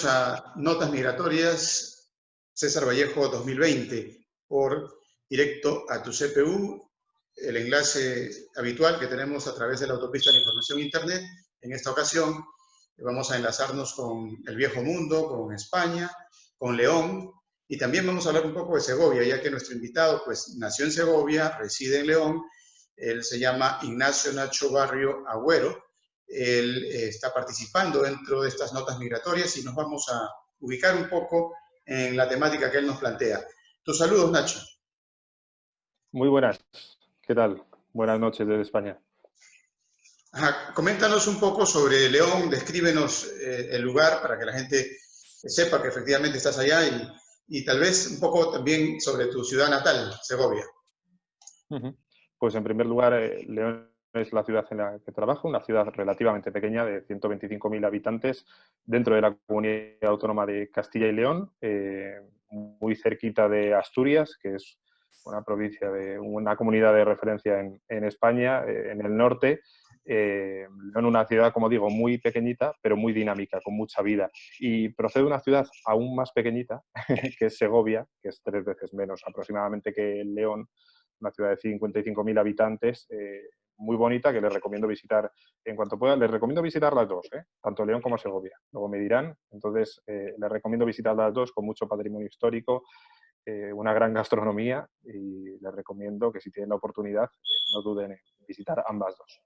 Bienvenidos a Notas Migratorias César Vallejo 2020 por Directo a tu CPU, el enlace habitual que tenemos a través de la autopista de la información Internet. En esta ocasión vamos a enlazarnos con el viejo mundo, con España, con León, y también vamos a hablar un poco de Segovia, ya que nuestro invitado pues nació en Segovia, reside en León. Él se llama Ignacio Nacho Barrio Agüero. Él está participando dentro de estas notas migratorias y nos vamos a ubicar un poco en la temática que él nos plantea. Tus saludos, Nacho. Muy buenas. ¿Qué tal? Buenas noches desde España. Ajá. Coméntanos un poco sobre León, descríbenos el lugar para que la gente sepa que efectivamente estás allá y tal vez un poco también sobre tu ciudad natal, Segovia. Pues en primer lugar, León es la ciudad en la que trabajo, una ciudad relativamente pequeña de 125.000 habitantes dentro de la comunidad autónoma de Castilla y León, muy cerquita de Asturias, que es una provincia de una comunidad de referencia en España, en el norte. León, una ciudad, como digo, muy pequeñita, pero muy dinámica, con mucha vida. Y procede de una ciudad aún más pequeñita, que es Segovia, que es 3 veces menos aproximadamente que León, una ciudad de 55.000 habitantes, muy bonita, que les recomiendo visitar en cuanto pueda. Les recomiendo visitar las dos, tanto León como Segovia. Luego me dirán. Entonces, les recomiendo visitar las dos, con mucho patrimonio histórico, una gran gastronomía, y les recomiendo que si tienen la oportunidad no duden en visitar ambas dos.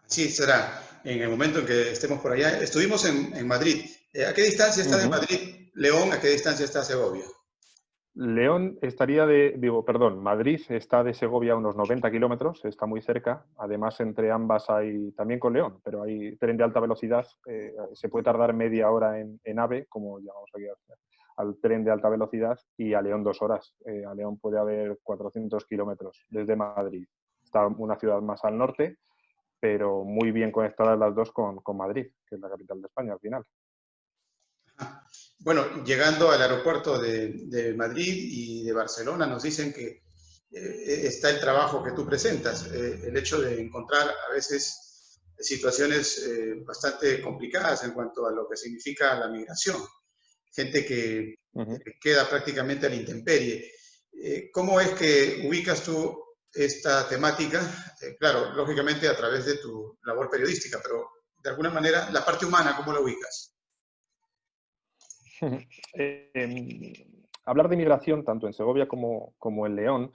Así será en el momento en que estemos por allá. Estuvimos en Madrid. ¿A qué distancia está de Madrid León? ¿A qué distancia está Segovia? León estaría Madrid está de Segovia a unos 90 kilómetros, está muy cerca. Además, entre ambas hay, también con León, pero hay tren de alta velocidad. Se puede tardar media hora en AVE, como llamamos aquí al tren de alta velocidad, y a León 2 horas. A León puede haber 400 kilómetros desde Madrid. Está una ciudad más al norte, pero muy bien conectadas las dos con Madrid, que es la capital de España al final. Bueno, llegando al aeropuerto de Madrid y de Barcelona, nos dicen que está el trabajo que tú presentas, el hecho de encontrar a veces situaciones bastante complicadas en cuanto a lo que significa la migración, gente que queda prácticamente a la intemperie. ¿Cómo es que ubicas tú esta temática? Claro, lógicamente a través de tu labor periodística, pero de alguna manera la parte humana, ¿cómo la ubicas? Hablar de migración, tanto en Segovia como en León,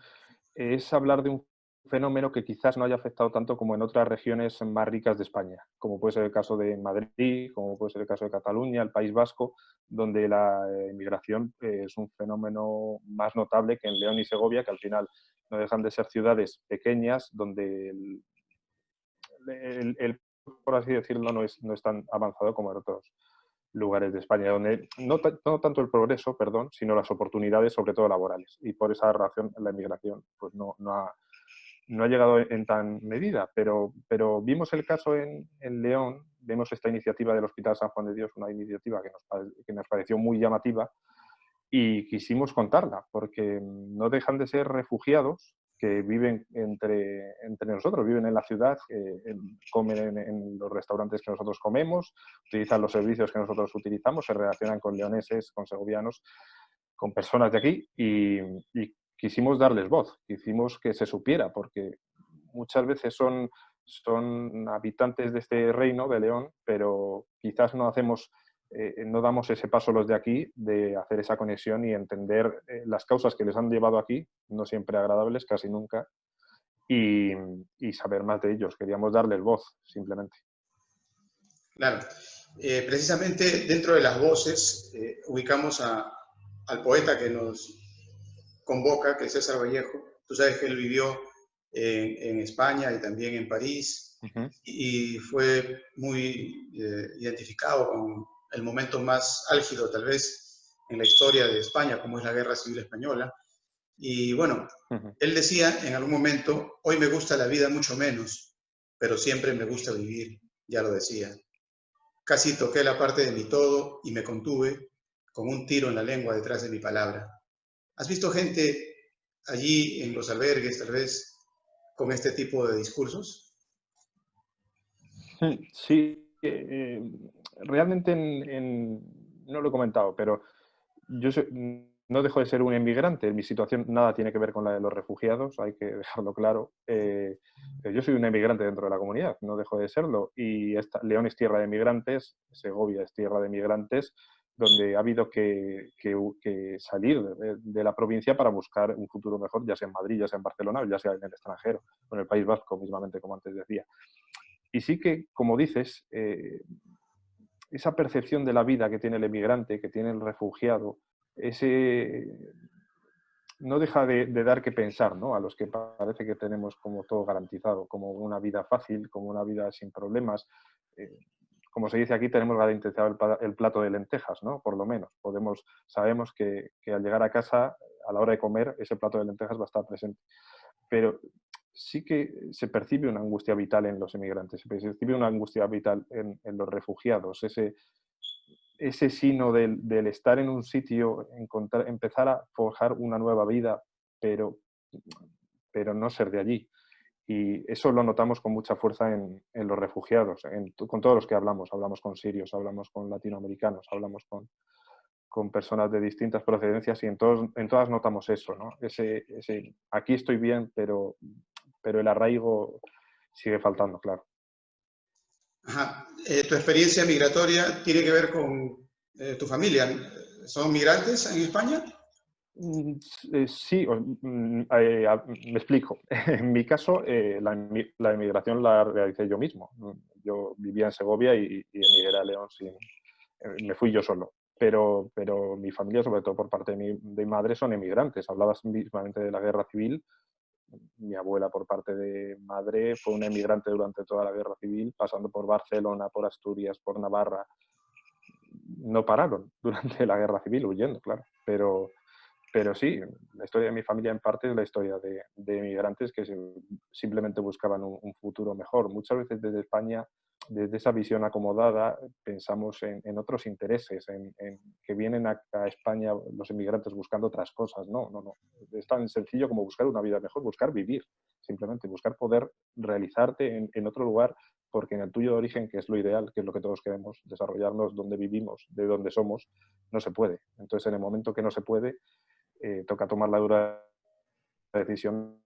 es hablar de un fenómeno que quizás no haya afectado tanto como en otras regiones más ricas de España, como puede ser el caso de Madrid, como puede ser el caso de Cataluña, el País Vasco, donde la inmigración es un fenómeno más notable que en León y Segovia, que al final no dejan de ser ciudades pequeñas donde por así decirlo, no es tan avanzado como en otros lugares de España, donde no tanto el progreso, sino las oportunidades, sobre todo laborales. Y por esa razón la inmigración pues no ha llegado en tan medida. Pero vimos el caso en León, vemos esta iniciativa del Hospital San Juan de Dios, una iniciativa que nos pareció muy llamativa, y quisimos contarla, porque no dejan de ser refugiados que viven entre nosotros, viven en la ciudad, comen en los restaurantes que nosotros comemos, utilizan los servicios que nosotros utilizamos, se relacionan con leoneses, con segovianos, con personas de aquí, y quisimos darles voz, quisimos que se supiera, porque muchas veces son habitantes de este reino de León, pero quizás no damos ese paso los de aquí de hacer esa conexión y entender las causas que les han llevado aquí, no siempre agradables, casi nunca, y saber más de ellos. Queríamos darles voz, simplemente. Claro. Precisamente dentro de las voces ubicamos al poeta que nos convoca, que es César Vallejo. Tú sabes que él vivió en España y también en París y fue muy identificado con el momento más álgido tal vez en la historia de España, como es la Guerra Civil Española. Y bueno, él decía en algún momento, hoy me gusta la vida mucho menos, pero siempre me gusta vivir, ya lo decía. Casi toqué la parte de mi todo y me contuve con un tiro en la lengua detrás de mi palabra. ¿Has visto gente allí en los albergues, tal vez, con este tipo de discursos? Sí, realmente no lo he comentado, pero no dejo de ser un inmigrante. Mi situación nada tiene que ver con la de los refugiados, hay que dejarlo claro. Yo soy un inmigrante dentro de la comunidad, no dejo de serlo. Y León es tierra de migrantes, Segovia es tierra de migrantes, donde ha habido que salir de la provincia para buscar un futuro mejor, ya sea en Madrid, ya sea en Barcelona, o ya sea en el extranjero, o en el País Vasco, mismamente, como antes decía. Y sí que, como dices, esa percepción de la vida que tiene el emigrante, que tiene el refugiado, no deja de dar que pensar, ¿no? A los que parece que tenemos como todo garantizado, como una vida fácil, como una vida sin problemas. Como se dice aquí, tenemos garantizado el plato de lentejas, ¿no? Por lo menos. Sabemos que al llegar a casa, a la hora de comer, ese plato de lentejas va a estar presente. Pero sí que se percibe una angustia vital en los emigrantes, se percibe una angustia vital en los refugiados, ese sino del estar en un sitio, empezar a forjar una nueva vida, pero no ser de allí. Y eso lo notamos con mucha fuerza en los refugiados, con todos los que hablamos. Hablamos con sirios, hablamos con latinoamericanos, hablamos con personas de distintas procedencias y en todas notamos eso, ¿no? Aquí estoy bien, pero el arraigo sigue faltando, claro. Ajá. ¿Tu experiencia migratoria tiene que ver con tu familia? ¿Son migrantes en España? Sí, me explico. En mi caso, la emigración la realicé yo mismo. Yo vivía en Segovia y emigré a León me fui yo solo. Pero mi familia, sobre todo por parte de mi madre, son emigrantes. Hablabas mismamente de la guerra civil. Mi abuela, por parte de madre, fue una emigrante durante toda la guerra civil, pasando por Barcelona, por Asturias, por Navarra. No pararon durante la guerra civil, huyendo, claro. Pero sí, la historia de mi familia en parte es la historia de emigrantes que simplemente buscaban un futuro mejor. Muchas veces desde España, desde esa visión acomodada, pensamos en otros intereses, en que vienen a España los emigrantes buscando otras cosas. No. Es tan sencillo como buscar una vida mejor, buscar vivir, simplemente buscar poder realizarte en otro lugar, porque en el tuyo de origen, que es lo ideal, que es lo que todos queremos, desarrollarnos donde vivimos, de donde somos, no se puede. Entonces, en el momento que no se puede, toca tomar la dura decisión.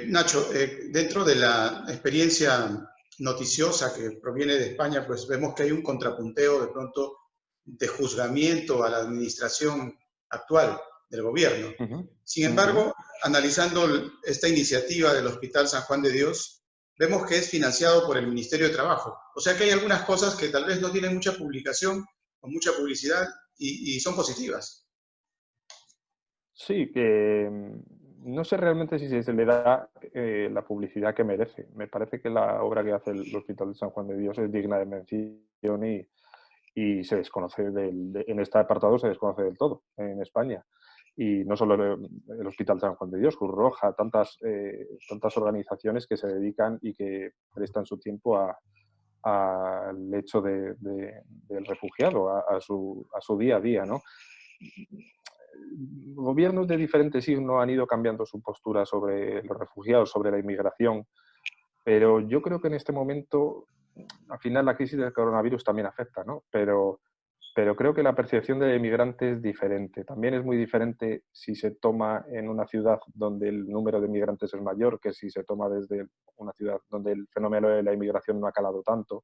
Nacho, dentro de la experiencia noticiosa que proviene de España, pues vemos que hay un contrapunteo de pronto de juzgamiento a la administración actual del gobierno. Sin embargo, analizando esta iniciativa del Hospital San Juan de Dios, vemos que es financiado por el Ministerio de Trabajo. O sea que hay algunas cosas que tal vez no tienen mucha publicación o mucha publicidad y son positivas. Sí, que no sé realmente si se le da la publicidad que merece. Me parece que la obra que hace el Hospital de San Juan de Dios es digna de mención y se desconoce en este apartado se desconoce del todo en España. Y no solo el Hospital San Juan de Dios, Cruz Roja, tantas organizaciones que se dedican y que prestan su tiempo al hecho del refugiado, a su día a día, ¿no? Gobiernos de diferentes signos han ido cambiando su postura sobre los refugiados, sobre la inmigración, pero yo creo que en este momento, al final la crisis del coronavirus también afecta, ¿no? Pero creo que la percepción del inmigrante es diferente. También es muy diferente si se toma en una ciudad donde el número de inmigrantes es mayor que si se toma desde una ciudad donde el fenómeno de la inmigración no ha calado tanto.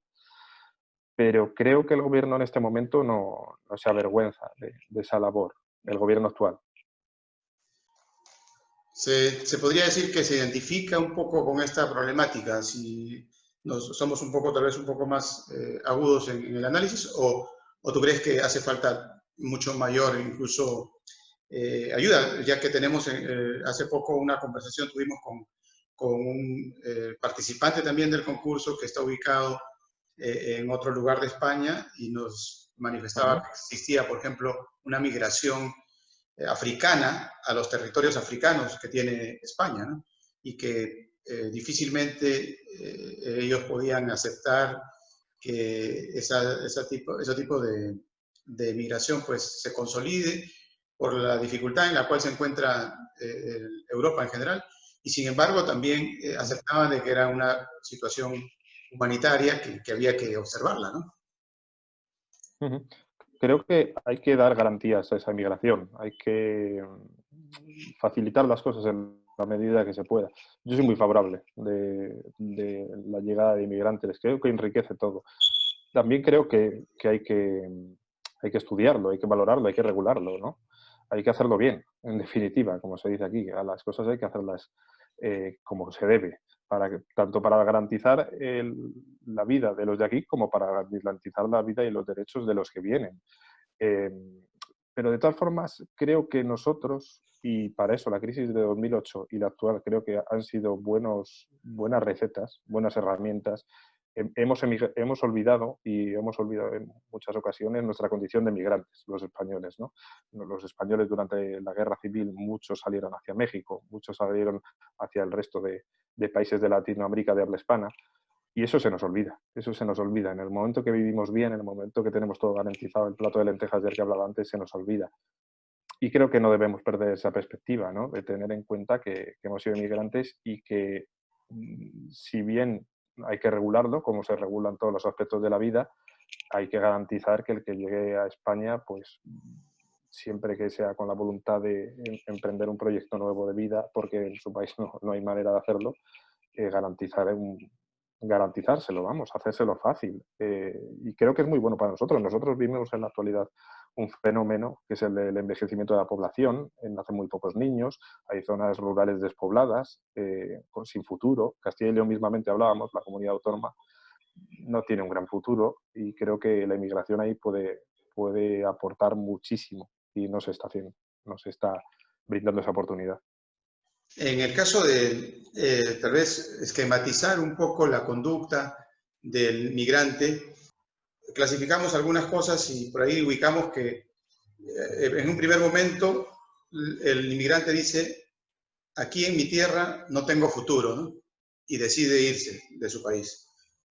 Pero creo que el gobierno en este momento no se avergüenza de esa labor, el gobierno actual. Se podría decir que se identifica un poco con esta problemática, si somos un poco, tal vez un poco más agudos en el análisis, o tú crees que hace falta mucho mayor, incluso ayuda, ya que tenemos hace poco una conversación, tuvimos con un participante también del concurso que está ubicado en otro lugar de España y nos manifestaba que existía, por ejemplo, una migración africana a los territorios africanos que tiene España, ¿no? Y que difícilmente ellos podían aceptar que ese tipo de migración pues se consolide por la dificultad en la cual se encuentra Europa en general, y sin embargo también aceptaban de que era una situación humanitaria que había que observarla, ¿no? Ujú. Creo que hay que dar garantías a esa inmigración, hay que facilitar las cosas en la medida que se pueda. Yo soy muy favorable de la llegada de inmigrantes, creo que enriquece todo. También creo que hay que estudiarlo, hay que valorarlo, hay que regularlo, ¿no? Hay que hacerlo bien, en definitiva, como se dice aquí. A las cosas hay que hacerlas como se debe, tanto para garantizar la vida de los de aquí como para garantizar la vida y los derechos de los que vienen. Eh, pero de todas formas, creo que nosotros, y para eso la crisis de 2008 y la actual creo que han sido buenas recetas, buenas herramientas. Hemos olvidado, y hemos olvidado en muchas ocasiones, nuestra condición de migrantes, los españoles, ¿no? Los españoles durante la guerra civil, muchos salieron hacia México, muchos salieron hacia el resto de países de Latinoamérica de habla hispana, y eso se nos olvida. En el momento que vivimos bien, en el momento que tenemos todo garantizado, el plato de lentejas del que hablaba antes, se nos olvida. Y creo que no debemos perder esa perspectiva, ¿no? De tener en cuenta que hemos sido inmigrantes y que, si bien hay que regularlo, como se regulan todos los aspectos de la vida, hay que garantizar que el que llegue a España, pues siempre que sea con la voluntad de emprender un proyecto nuevo de vida, porque en su país no hay manera de hacerlo, garantizárselo, vamos, hacérselo fácil. Y creo que es muy bueno para nosotros. Nosotros vivimos en la actualidad un fenómeno que es el del envejecimiento de la población. Nacen muy pocos niños, hay zonas rurales despobladas, sin futuro. Castilla y León mismamente hablábamos, la comunidad autónoma no tiene un gran futuro y creo que la inmigración ahí puede aportar muchísimo y no se está haciendo, no se está brindando esa oportunidad. En el caso de tal vez esquematizar un poco la conducta del migrante, clasificamos algunas cosas y por ahí ubicamos que en un primer momento el inmigrante dice, aquí en mi tierra no tengo futuro, ¿no? Y decide irse de su país.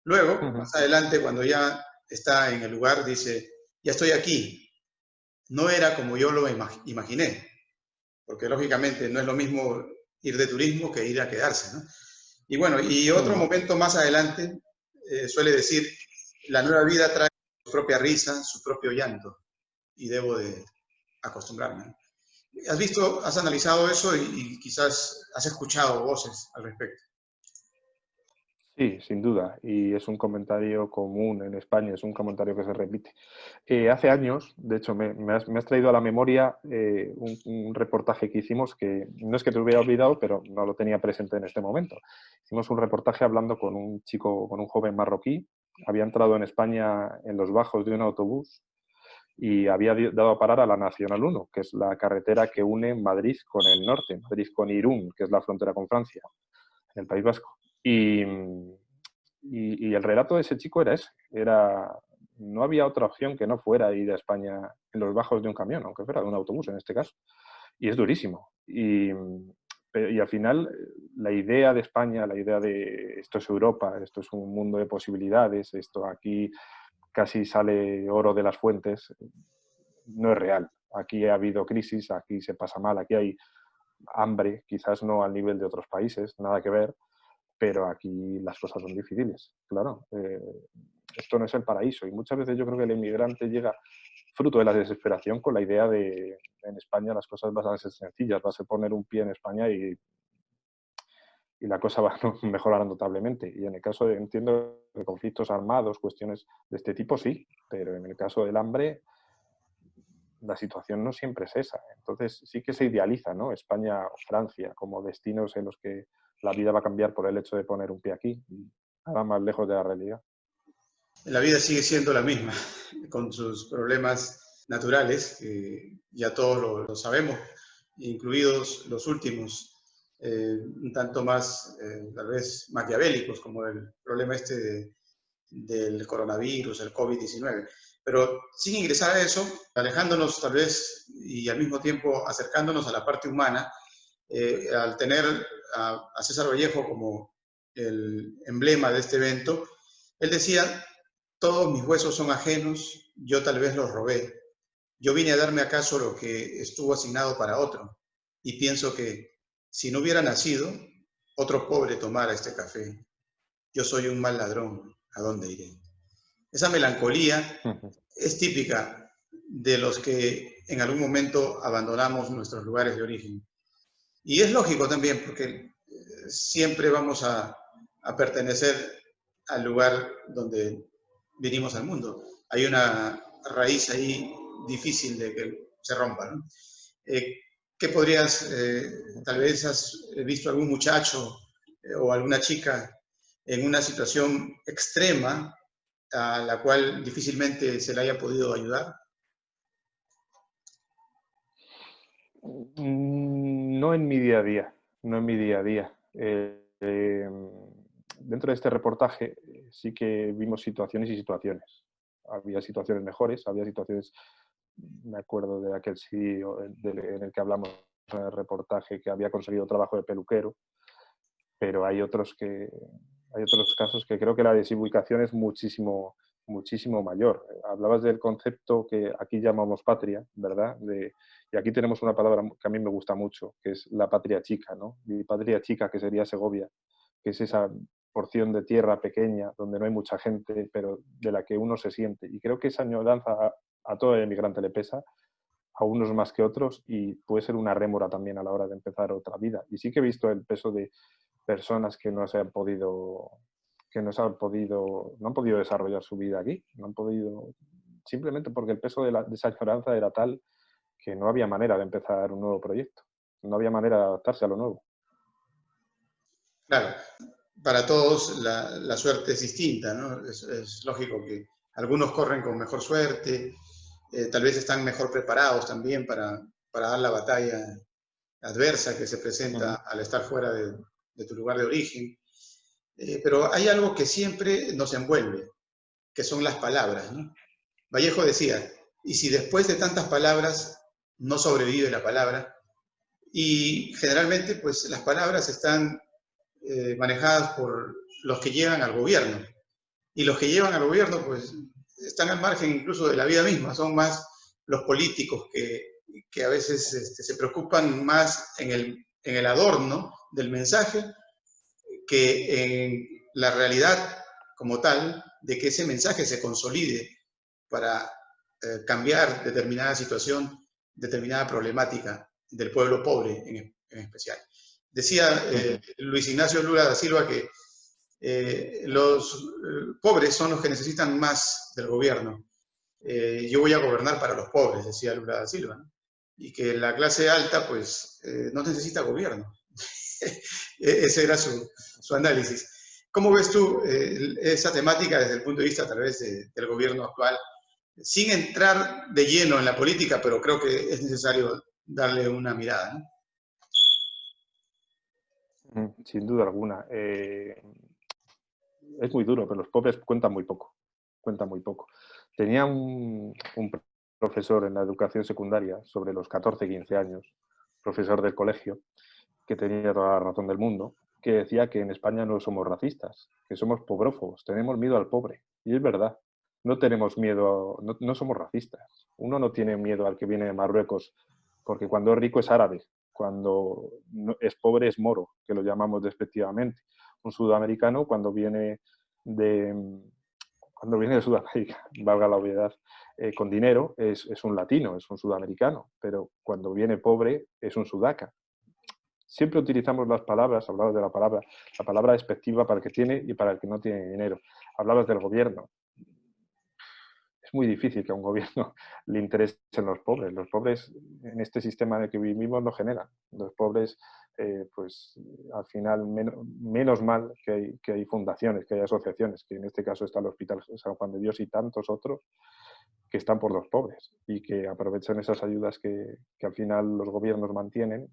Luego, Uh-huh. más adelante, cuando ya está en el lugar, dice, ya estoy aquí. No era como yo lo imaginé, porque lógicamente no es lo mismo ir de turismo que ir a quedarse, ¿no? Y bueno, y otro momento más adelante suele decir, la nueva vida trae su propia risa, su propio llanto, y debo de acostumbrarme. ¿Has visto, has analizado eso y quizás has escuchado voces al respecto? Sí, sin duda, y es un comentario común en España, es un comentario que se repite. Hace años, de hecho, me has traído a la memoria un reportaje que hicimos que no es que te hubiera olvidado, pero no lo tenía presente en este momento. Hicimos un reportaje hablando con un chico, con un joven marroquí, había entrado en España en los bajos de un autobús y había dado a parar a la Nacional 1, que es la carretera que une Madrid con el norte, Madrid con Irún, que es la frontera con Francia, en el País Vasco. Y el relato de ese chico era ese. No había otra opción que no fuera ir a España en los bajos de un camión, aunque fuera de un autobús en este caso. Y es durísimo. Y al final, la idea de España, la idea de esto es Europa, esto es un mundo de posibilidades, esto aquí casi sale oro de las fuentes, no es real. Aquí ha habido crisis, aquí se pasa mal, aquí hay hambre, quizás no al nivel de otros países, nada que ver, pero aquí las cosas son difíciles, claro. Esto no es el paraíso y muchas veces yo creo que el inmigrante llega fruto de la desesperación con la idea de en España las cosas van a ser sencillas, vas a poner un pie en España y la cosa va a mejorar notablemente. Y en el caso, entiendo, de conflictos armados, cuestiones de este tipo, sí, pero en el caso del hambre, la situación no siempre es esa. Entonces sí que se idealiza, ¿no? España o Francia como destinos en los que la vida va a cambiar por el hecho de poner un pie aquí. Y nada más lejos de la realidad. La vida sigue siendo la misma, con sus problemas naturales, que ya todos lo sabemos, incluidos los últimos, un tanto más, tal vez, maquiavélicos, como el problema del coronavirus, el COVID-19. Pero sin ingresar a eso, alejándonos tal vez y al mismo tiempo acercándonos a la parte humana, al tener a César Vallejo como el emblema de este evento, él decía, todos mis huesos son ajenos, yo tal vez los robé. Yo vine a darme acaso lo que estuvo asignado para otro. Y pienso que si no hubiera nacido, otro pobre tomara este café. yo soy un mal ladrón, ¿a dónde iré? Esa melancolía es típica de los que en algún momento abandonamos nuestros lugares de origen. Y es lógico también, porque siempre vamos a pertenecer al lugar donde vinimos al mundo. Hay una raíz ahí difícil de que se rompa, ¿no? ¿Qué podrías, tal vez has visto algún muchacho o alguna chica en una situación extrema a la cual difícilmente se le haya podido ayudar? No en mi día a día, no en mi día a día. Dentro de este reportaje sí que vimos situaciones y situaciones. Había situaciones mejores, había situaciones, me acuerdo de aquel sitio en el que hablamos en el reportaje, que había conseguido trabajo de peluquero, pero hay otros casos que creo que la desubicación es muchísimo, muchísimo mayor. Hablabas del concepto que aquí llamamos patria, ¿verdad? Y aquí tenemos una palabra que a mí me gusta mucho, que es la patria chica, ¿no? Mi patria chica, que sería Segovia, que es esa porción de tierra pequeña donde no hay mucha gente, pero de la que uno se siente. Y creo que esa añoranza a todo emigrante le pesa, a unos más que otros, y puede ser una rémora también a la hora de empezar otra vida. Y sí que he visto el peso de personas que no han podido desarrollar su vida aquí, no han podido, simplemente porque el peso de esa añoranza era tal que no había manera de empezar un nuevo proyecto, no había manera de adaptarse a lo nuevo. Claro, para todos la suerte es distinta, ¿no? Es lógico que algunos corren con mejor suerte, tal vez están mejor preparados también para dar la batalla adversa que se presenta al estar fuera de tu lugar de origen. Pero hay algo que siempre nos envuelve, que son las palabras, ¿no? Vallejo decía, y si después de tantas palabras no sobrevive la palabra, y generalmente pues las palabras están manejadas por los que llegan al gobierno, y los que llevan al gobierno pues están al margen incluso de la vida misma, son más los políticos que a veces se preocupan más en el adorno del mensaje que en la realidad como tal de que ese mensaje se consolide para cambiar determinada situación, determinada problemática del pueblo pobre en especial. Decía Luis Ignacio Lula da Silva que los pobres son los que necesitan más del gobierno. Yo voy a gobernar para los pobres, decía Lula da Silva, ¿no? Y que la clase alta pues no necesita gobierno. Ese era su análisis. ¿Cómo ves tú esa temática desde el punto de vista tal vez del gobierno actual? Sin entrar de lleno en la política, pero creo que es necesario darle una mirada, ¿no? Sin duda alguna. Es muy duro, pero los pobres cuentan muy poco. Cuentan muy poco. Tenía un profesor en la educación secundaria sobre los 14, 15 años, profesor del colegio, que tenía toda la razón del mundo, que decía que en España no somos racistas, que somos pobrófobos, tenemos miedo al pobre. Y es verdad, no tenemos miedo, no somos racistas. Uno no tiene miedo al que viene de Marruecos, porque cuando es rico es árabe, cuando es pobre es moro, que lo llamamos despectivamente. Un sudamericano cuando viene de Sudamérica, valga la obviedad, con dinero es un latino, es un sudamericano, pero cuando viene pobre es un sudaca. Siempre utilizamos las palabras, hablabas de la palabra despectiva para el que tiene y para el que no tiene dinero. Hablabas del gobierno. Es muy difícil que a un gobierno le interesen los pobres. Los pobres en este sistema en el que vivimos no generan. Los pobres, pues al final, menos mal que hay fundaciones, que hay asociaciones, que en este caso está el Hospital San Juan de Dios y tantos otros que están por los pobres y que aprovechan esas ayudas que al final los gobiernos mantienen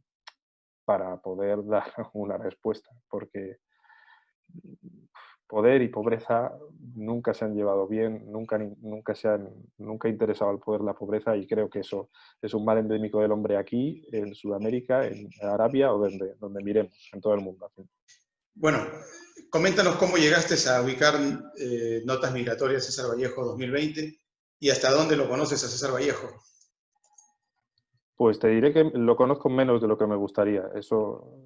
para poder dar una respuesta, porque poder y pobreza nunca se han llevado bien, nunca ha interesado al poder la pobreza, y creo que eso es un mal endémico del hombre aquí, en Sudamérica, en Arabia o donde miremos, en todo el mundo. Bueno, coméntanos cómo llegaste a ubicar Notas Migratorias César Vallejo 2020 y hasta dónde lo conoces a César Vallejo. Pues te diré que lo conozco menos de lo que me gustaría. Eso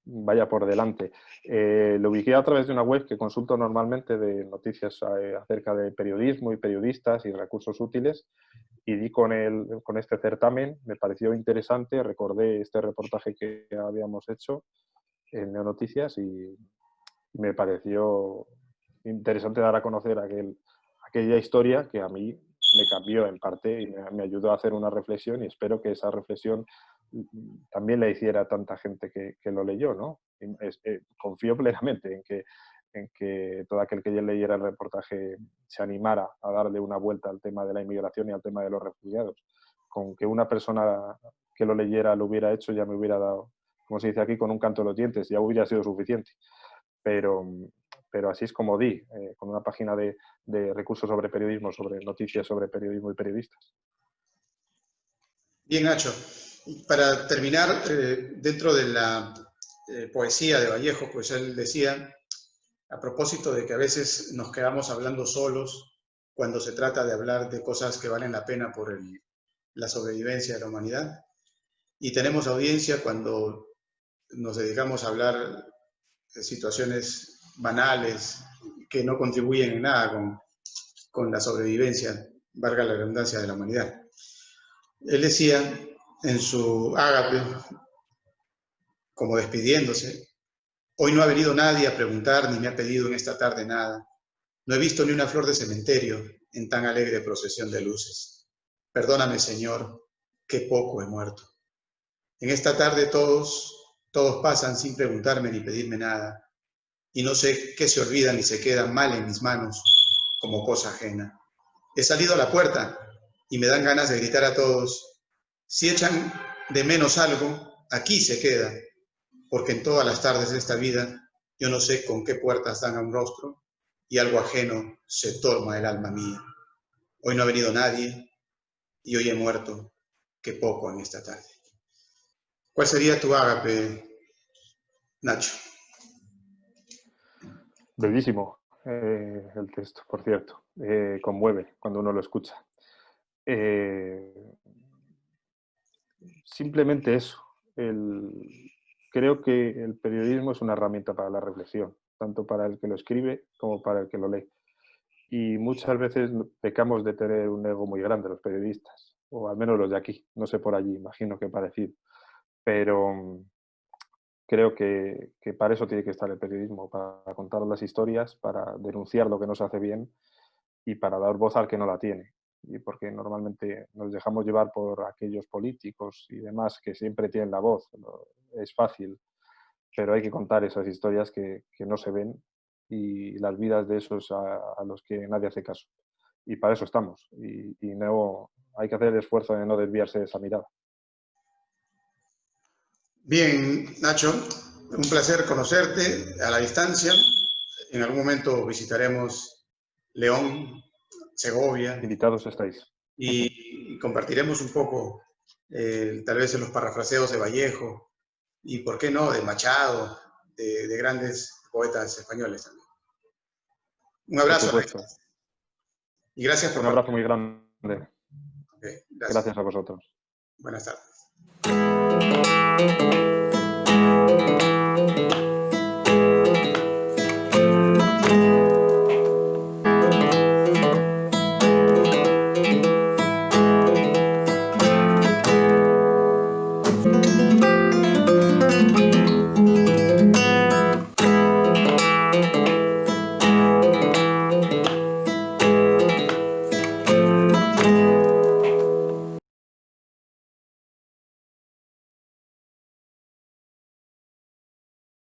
vaya por delante. Lo ubiqué a través de una web que consulto normalmente de noticias acerca de periodismo y periodistas y recursos útiles, y di con este certamen. Me pareció interesante, recordé este reportaje que habíamos hecho en Neonoticias y me pareció interesante dar a conocer aquella historia que a mí me cambió en parte y me ayudó a hacer una reflexión, y espero que esa reflexión también la hiciera a tanta gente que lo leyó, ¿no? Confío plenamente en que todo aquel que leyera el reportaje se animara a darle una vuelta al tema de la inmigración y al tema de los refugiados. Con que una persona que lo leyera lo hubiera hecho, ya me hubiera dado, como se dice aquí, con un canto de los dientes, ya hubiera sido suficiente. Pero así es como di, con una página de recursos sobre periodismo, sobre noticias sobre periodismo y periodistas. Bien, Nacho. Para terminar, dentro de la poesía de Vallejo, pues él decía, a propósito de que a veces nos quedamos hablando solos cuando se trata de hablar de cosas que valen la pena por la sobrevivencia de la humanidad, y tenemos audiencia cuando nos dedicamos a hablar de situaciones banales que no contribuyen en nada con la sobrevivencia, valga la redundancia, de la humanidad. Él decía en su ágape, como despidiéndose, hoy no ha venido nadie a preguntar ni me ha pedido en esta tarde nada. No he visto ni una flor de cementerio en tan alegre procesión de luces. Perdóname, Señor, qué poco he muerto. En esta tarde todos pasan sin preguntarme ni pedirme nada, y no sé qué se olvidan y se quedan mal en mis manos como cosa ajena. He salido a la puerta y me dan ganas de gritar a todos, si echan de menos algo, aquí se queda, porque en todas las tardes de esta vida yo no sé con qué puertas dan a un rostro y algo ajeno se toma el alma mía. Hoy no ha venido nadie y hoy he muerto, qué poco en esta tarde. ¿Cuál sería tu ágape, Nacho? Bellísimo el texto, por cierto. Conmueve cuando uno lo escucha. Simplemente eso. Creo que el periodismo es una herramienta para la reflexión, tanto para el que lo escribe como para el que lo lee. Y muchas veces pecamos de tener un ego muy grande los periodistas, o al menos los de aquí, no sé por allí, imagino que parecido. Pero creo que para eso tiene que estar el periodismo, para contar las historias, para denunciar lo que no se hace bien y para dar voz al que no la tiene. Y porque normalmente nos dejamos llevar por aquellos políticos y demás que siempre tienen la voz. Es fácil, pero hay que contar esas historias que no se ven y las vidas de esos a los que nadie hace caso. Y para eso estamos. Y no, hay que hacer el esfuerzo de no desviarse de esa mirada. Bien, Nacho, un placer conocerte a la distancia. En algún momento visitaremos León, Segovia. Invitados estáis. Y compartiremos un poco, tal vez en los parafraseos de Vallejo y, ¿por qué no?, de Machado, de grandes poetas españoles también. Un abrazo. Por supuesto. Y gracias por un abrazo muy grande. Okay, gracias a vosotros. Buenas tardes.